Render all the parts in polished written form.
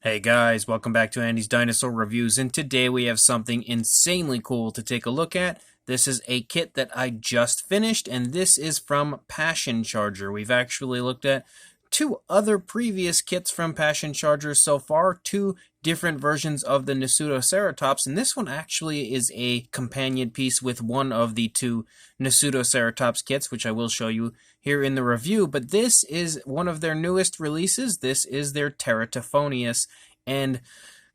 Hey guys, welcome back to Andy's Dinosaur Reviews, and today we have something insanely cool to take a look at. This is a kit that I just finished, and this is from Passion Charger. We've actually looked at two other previous kits from Passion Charger so far, two different versions of the Nasutoceratops, and this one actually is a companion piece with one of the two Nasutoceratops kits, which I will show you here in the review, but this is one of their newest releases. This is their Teratophoneus, and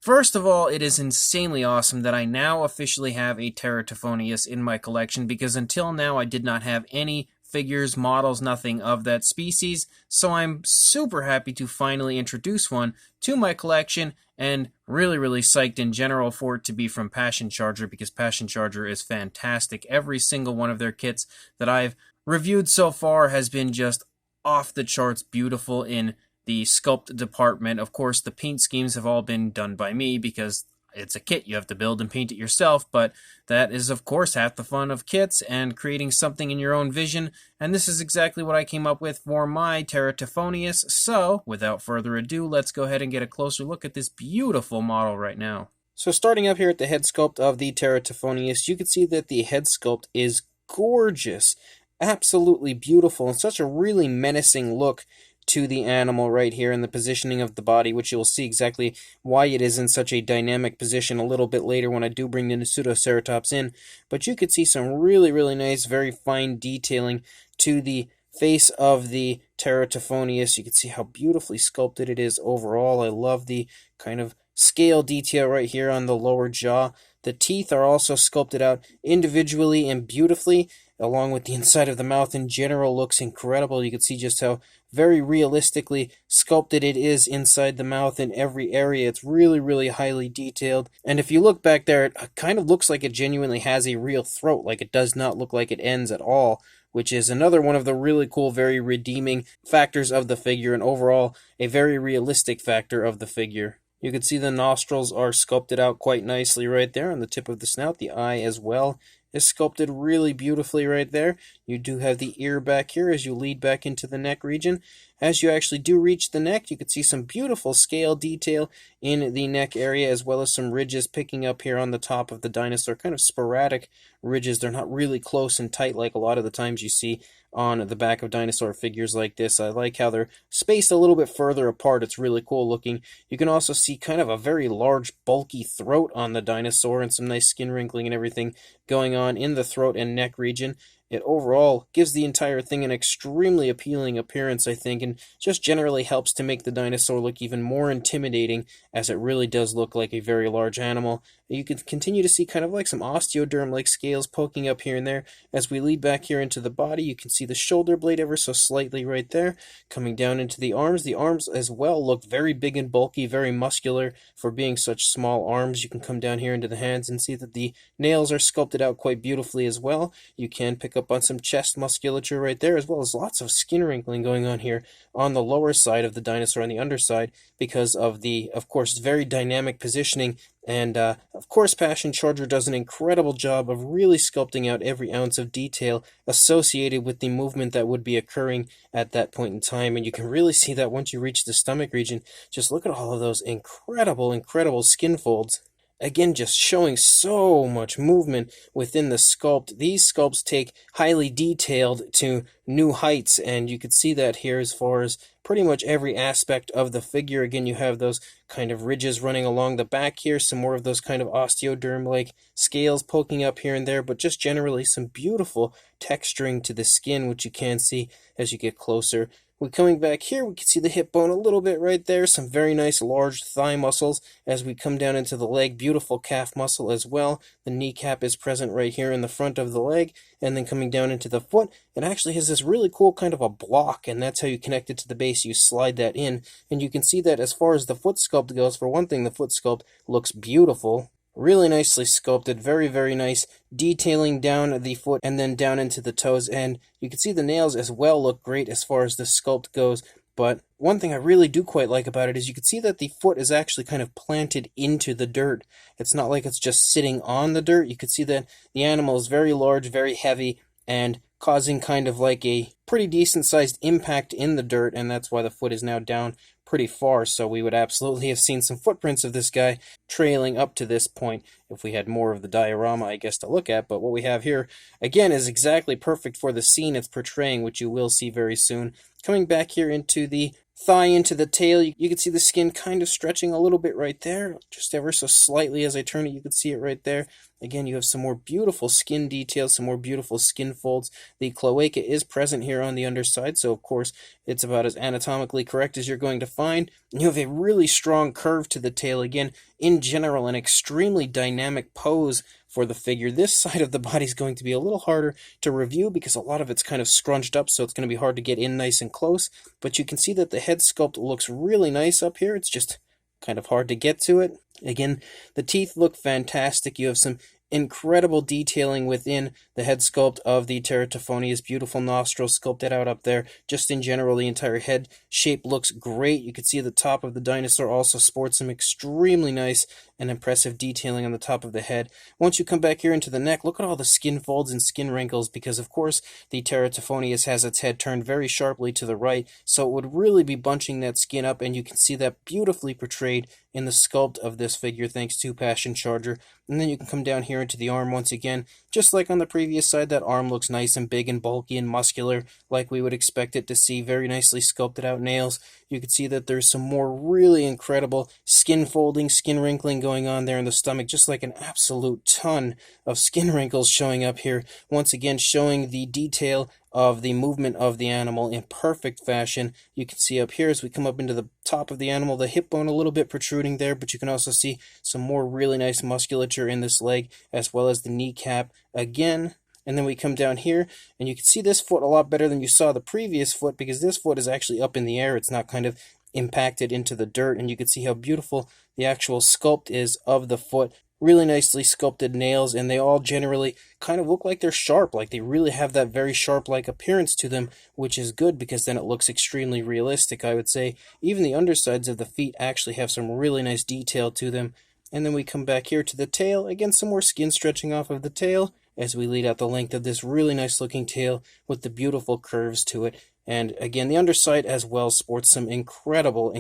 first of all, it is insanely awesome that I now officially have a Teratophoneus in my collection, because until now I did not have any figures, models, nothing of that species, so I'm super happy to finally introduce one to my collection, and really psyched in general for it to be from Passion Charger, because Passion Charger is fantastic. Every single one of their kits that I've reviewed so far has been just off the charts beautiful in the sculpt department. Of course, the paint schemes have all been done by me because it's a kit. You have to build and paint it yourself, but that is, of course, half the fun of kits and creating something in your own vision, and this is exactly what I came up with for my Teratophoneus. So, without further ado, let's go ahead and get a closer look at this beautiful model right now. So starting up here at the head sculpt of the Teratophoneus, you can see that the head sculpt is gorgeous. Absolutely beautiful, and such a really menacing look to the animal right here, and the positioning of the body, which you'll see exactly why it is in such a dynamic position a little bit later when I do bring the Nasutoceratops in. But you could see some really nice, very fine detailing to the face of the Teratophoneus. You can see how beautifully sculpted it is overall. I love the kind of scale detail right here on the lower jaw. The teeth are also sculpted out individually and beautifully, along with the inside of the mouth in general looks incredible. You can see just how very realistically sculpted it is inside the mouth in every area. It's really highly detailed. And if you look back there, it kind of looks like it genuinely has a real throat. Like, it does not look like it ends at all, which is another one of the really cool, very redeeming factors of the figure, and overall a very realistic factor of the figure. You can see the nostrils are sculpted out quite nicely right there on the tip of the snout. The eye as well is sculpted really beautifully right there. You do have the ear back here as you lead back into the neck region. As you actually do reach the neck, you can see some beautiful scale detail in the neck area, as well as some ridges picking up here on the top of the dinosaur. Kind of sporadic ridges. They're not really close and tight like a lot of the times you see on the back of dinosaur figures like this. I like how they're spaced a little bit further apart. It's really cool looking. You can also see kind of a very large, bulky throat on the dinosaur, and some nice skin wrinkling and everything going on in the throat and neck region. It overall gives the entire thing an extremely appealing appearance, I think, and just generally helps to make the dinosaur look even more intimidating, as it really does look like a very large animal. You can continue to see kind of like some osteoderm-like scales poking up here and there. As we lead back here into the body, you can see the shoulder blade ever so slightly right there. Coming down into the arms as well look very big and bulky, very muscular for being such small arms. You can come down here into the hands and see that the nails are sculpted out quite beautifully as well. You can pick up on some chest musculature right there, as well as lots of skin wrinkling going on here on the lower side of the dinosaur, on the underside, because of the, of course, very dynamic positioning. And, of course, Passion Charger does an incredible job of really sculpting out every ounce of detail associated with the movement that would be occurring at that point in time. And you can really see that once you reach the stomach region. Just look at all of those incredible skin folds. Again, just showing so much movement within the sculpt. These sculpts take highly detailed to new heights, and you can see that here as far as pretty much every aspect of the figure. Again, you have those kind of ridges running along the back here, some more of those kind of osteoderm-like scales poking up here and there, but just generally some beautiful texturing to the skin, which you can see as you get closer. We're coming back here, we can see the hip bone a little bit right there, some very nice large thigh muscles. As we come down into the leg, beautiful calf muscle as well. The kneecap is present right here in the front of the leg, and then coming down into the foot, it actually has this really cool kind of a block, and that's how you connect it to the base. You slide that in, and you can see that as far as the foot sculpt goes, for one thing, the foot sculpt looks beautiful. Really nicely sculpted, very nice detailing down the foot and then down into the toes, and you can see the nails as well look great as far as the sculpt goes. But one thing I really do quite like about it is you can see that the foot is actually kind of planted into the dirt. It's not like it's just sitting on the dirt. You can see that the animal is very large, very heavy, and causing kind of like a pretty decent sized impact in the dirt, and that's why the foot is now down pretty far. So we would absolutely have seen some footprints of this guy trailing up to this point if we had more of the diorama, I guess, to look at. But what we have here, again, is exactly perfect for the scene it's portraying, which you will see very soon. Coming back here into the thigh, into the tail, you can see the skin kind of stretching a little bit right there, just ever so slightly. As I turn it, you can see it right there. Again, you have some more beautiful skin details, some more beautiful skin folds. The cloaca is present here on the underside, so of course it's about as anatomically correct as you're going to find. You have a really strong curve to the tail. Again, in general, an extremely dynamic pose for the figure. This side of the body is going to be a little harder to review because a lot of it's kind of scrunched up, so it's going to be hard to get in nice and close. But you can see that the head sculpt looks really nice up here. It's just kind of hard to get to it. Again, the teeth look fantastic. You have some incredible detailing within the head sculpt of the Teratophoneus. Beautiful nostrils sculpted out up there. Just in general, the entire head shape looks great. You can see the top of the dinosaur also sports some extremely nice and impressive detailing on the top of the head. Once you come back here into the neck, look at all the skin folds and skin wrinkles, because of course the Teratophoneus has its head turned very sharply to the right, so it would really be bunching that skin up, and you can see that beautifully portrayed in the sculpt of this figure thanks to Passion Charger. And then you can come down here into the arm once again. Just like on the previous side, that arm looks nice and big and bulky and muscular, like we would expect it to see. Very nicely sculpted out nails. You can see that there's some more really incredible skin folding, skin wrinkling going on there in the stomach, just like an absolute ton of skin wrinkles showing up here. Once again, showing the detail of the movement of the animal in perfect fashion. You can see up here as we come up into the top of the animal, the hip bone a little bit protruding there, but you can also see some more really nice musculature in this leg, as well as the kneecap again. And then we come down here, and you can see this foot a lot better than you saw the previous foot, because this foot is actually up in the air. It's not kind of impacted into the dirt, and you can see how beautiful the actual sculpt is of the foot. Really nicely sculpted nails, and they all generally kind of look like they're sharp, like they really have that very sharp-like appearance to them, which is good because then it looks extremely realistic, I would say. Even the undersides of the feet actually have some really nice detail to them. And then we come back here to the tail. Again, some more skin stretching off of the tail as we lead out the length of this really nice-looking tail with the beautiful curves to it. And again, the underside as well sports some incredible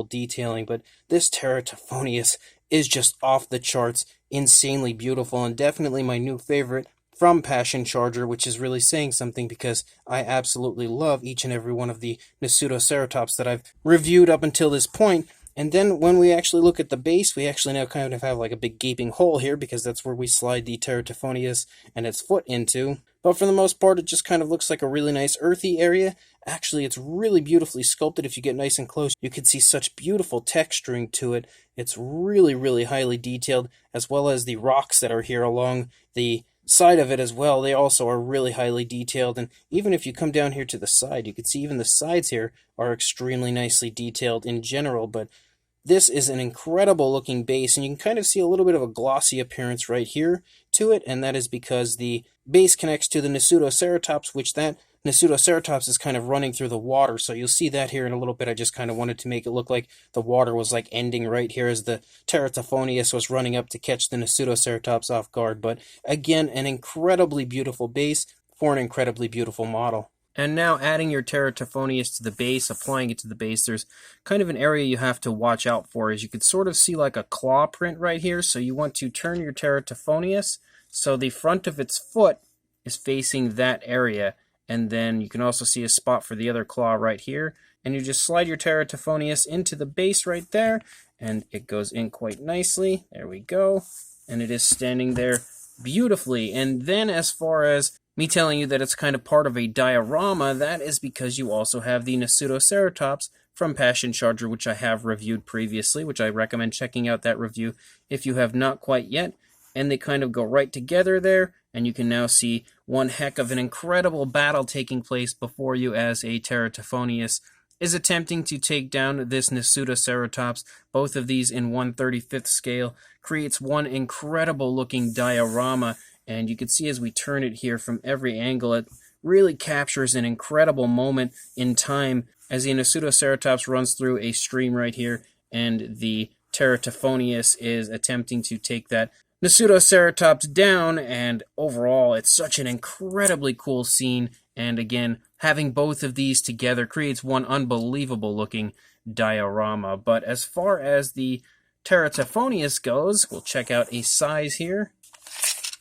detailing, but this Teratophoneus is just off the charts, insanely beautiful, and definitely my new favorite from Passion Charger, which is really saying something because I absolutely love each and every one of the Nasutoceratops that I've reviewed up until this point. And then when we actually look at the base, we actually now kind of have like a big gaping hole here, because that's where we slide the Teratophoneus and its foot into. But for the most part, it just kind of looks like a really nice earthy area. Actually, it's really beautifully sculpted. If you get nice and close, you can see such beautiful texturing to it. It's really highly detailed, as well as the rocks that are here along the side of it as well. They also are really highly detailed, and even if you come down here to the side, you can see even the sides here are extremely nicely detailed in general. But this is an incredible looking base, and you can kind of see a little bit of a glossy appearance right here to it, and that is because the base connects to the Nasutoceratops, which that Nasutoceratops is kind of running through the water, so you'll see that here in a little bit. I just kind of wanted to make it look like the water was like ending right here as the Teratophoneus was running up to catch the Nasutoceratops off guard. But again, an incredibly beautiful base for an incredibly beautiful model. And now adding your Teratophoneus to the base, applying it to the base, there's kind of an area you have to watch out for. As you can sort of see like a claw print right here, so you want to turn your Teratophoneus so the front of its foot is facing that area. And then you can also see a spot for the other claw right here. And you just slide your Teratophoneus into the base right there, and it goes in quite nicely. There we go. And it is standing there beautifully. And then as far as me telling you that it's kind of part of a diorama, that is because you also have the Nasutoceratops from Passion Charger, which I have reviewed previously, which I recommend checking out that review if you have not quite yet. And they kind of go right together there, and you can now see one heck of an incredible battle taking place before you as a Teratophoneus is attempting to take down this Nasutoceratops. Both of these in 1/35th scale creates one incredible looking diorama, and you can see as we turn it here from every angle, it really captures an incredible moment in time as the Nasutoceratops runs through a stream right here, and the Teratophoneus is attempting to take that Pseudoceratops down, and overall it's such an incredibly cool scene. And again, having both of these together creates one unbelievable looking diorama. But as far as the Teratophoneus goes, we'll check out a size here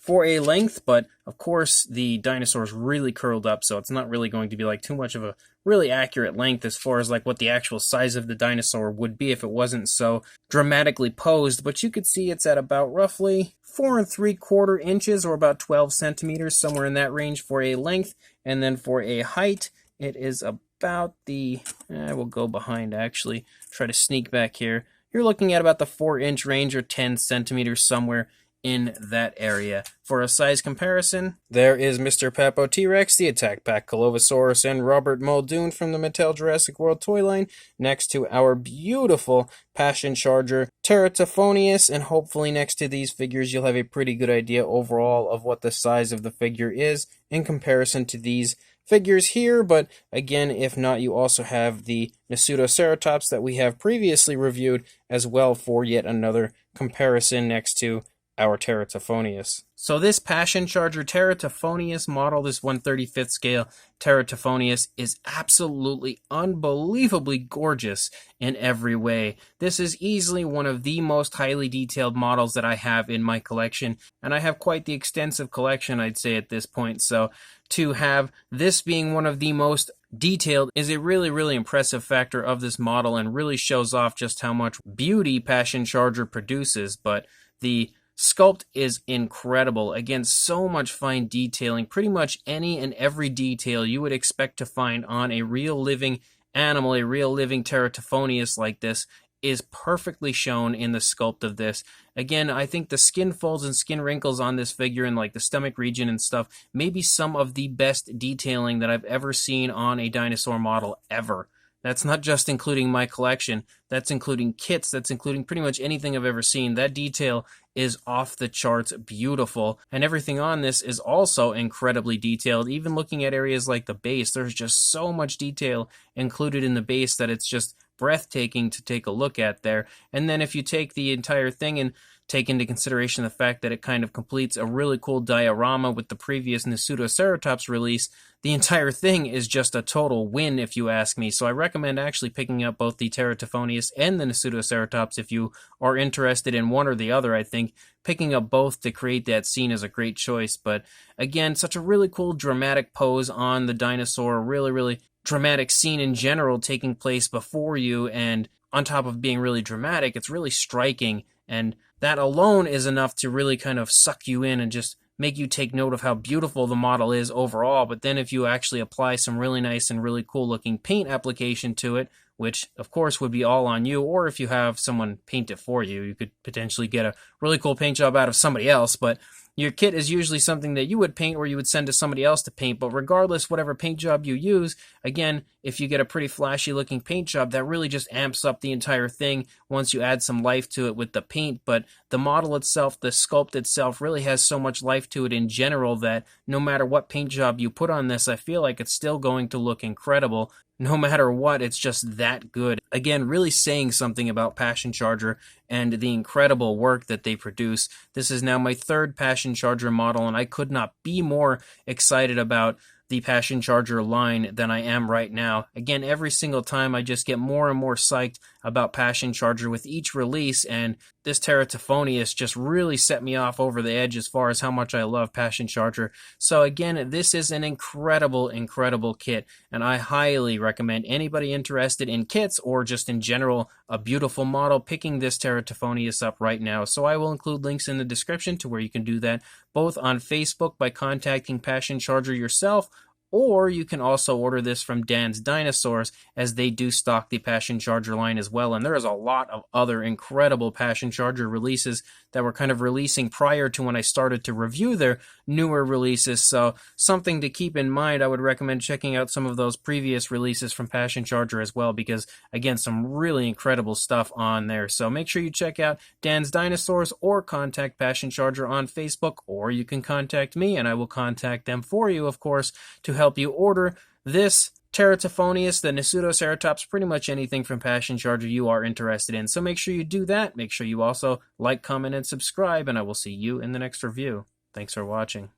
for a length, but of course the dinosaur's really curled up, so it's not really going to be like too much of a really accurate length as far as like what the actual size of the dinosaur would be if it wasn't so dramatically posed. But you could see it's at about roughly 4 3/4 inches, or about 12 centimeters, somewhere in that range for a length. And then for a height, it is about the, we'll go behind actually, try to sneak back here. You're looking at about the 4-inch range, or 10 centimeters, somewhere in that area. For a size comparison, there is Mr. Papo T-Rex, the Attack Pack Colovosaurus, and Robert Muldoon from the Mattel Jurassic World toy line, next to our beautiful Passion Charger Teratophoneus, and hopefully next to these figures you'll have a pretty good idea overall of what the size of the figure is in comparison to these figures here. But again, if not, you also have the Pseudoceratops that we have previously reviewed as well for yet another comparison next to our Teratophoneus. So this Passion Charger Teratophoneus model, this 1/35th scale Teratophoneus, is absolutely unbelievably gorgeous in every way. This is easily one of the most highly detailed models that I have in my collection, and I have quite the extensive collection, I'd say, at this point. So to have this being one of the most detailed is a really, really impressive factor of this model, and really shows off just how much beauty Passion Charger produces. But the sculpt is incredible. Again, so much fine detailing. Pretty much any and every detail you would expect to find on a real living animal, a real living Teratophoneus like this, is perfectly shown in the sculpt of this. Again, I think the skin folds and skin wrinkles on this figure and like the stomach region and stuff may be some of the best detailing that I've ever seen on a dinosaur model ever. That's not just including my collection, that's including kits, that's including pretty much anything I've ever seen. That detail is off the charts beautiful, and everything on this is also incredibly detailed. Even looking at areas like the base, there's just so much detail included in the base that it's just breathtaking to take a look at there. And then if you take the entire thing and take into consideration the fact that it kind of completes a really cool diorama with the previous Pseudoceratops release, the entire thing is just a total win if you ask me. So I recommend actually picking up both the Teratophoneus and the Pseudoceratops if you are interested in one or the other. I think picking up both to create that scene is a great choice. But again, such a really cool dramatic pose on the dinosaur, really, really dramatic scene in general taking place before you, and on top of being really dramatic, it's really striking, and that alone is enough to really kind of suck you in and just make you take note of how beautiful the model is overall. But then if you actually apply some really nice and really cool looking paint application to it, which of course would be all on you, or if you have someone paint it for you, you could potentially get a really cool paint job out of somebody else. But your kit is usually something that you would paint or you would send to somebody else to paint. But regardless, whatever paint job you use, again, if you get a pretty flashy looking paint job, that really just amps up the entire thing once you add some life to it with the paint. But the model itself, the sculpt itself, really has so much life to it in general that no matter what paint job you put on this, I feel like it's still going to look incredible. No matter what, it's just that good. Again, really saying something about Passion Charger and the incredible work that they produce. This is now my third Passion Charger model, and I could not be more excited about the Passion Charger line than I am right now. Again, every single time I just get more and more psyched about Passion Charger with each release, and this Teratophoneus just really set me off over the edge as far as how much I love Passion Charger. So again, this is an incredible, incredible kit, and I highly recommend anybody interested in kits or just in general a beautiful model picking this Teratophoneus up right now. So I will include links in the description to where you can do that, both on Facebook by contacting Passion Charger yourself, or you can also order this from Dan's Dinosaurs, as they do stock the Passion Charger line as well. And there is a lot of other incredible Passion Charger releases that were kind of releasing prior to when I started to review their newer releases. So something to keep in mind. I would recommend checking out some of those previous releases from Passion Charger as well, because again, some really incredible stuff on there. So make sure you check out Dan's Dinosaurs or contact Passion Charger on Facebook, or you can contact me and I will contact them for you, of course, to help you order this Teratophoneus, the Pseudoceratops, pretty much anything from Passion Charger you are interested in. So make sure you do that. Make sure you also like, comment, and subscribe, and I will see you in the next review. Thanks for watching.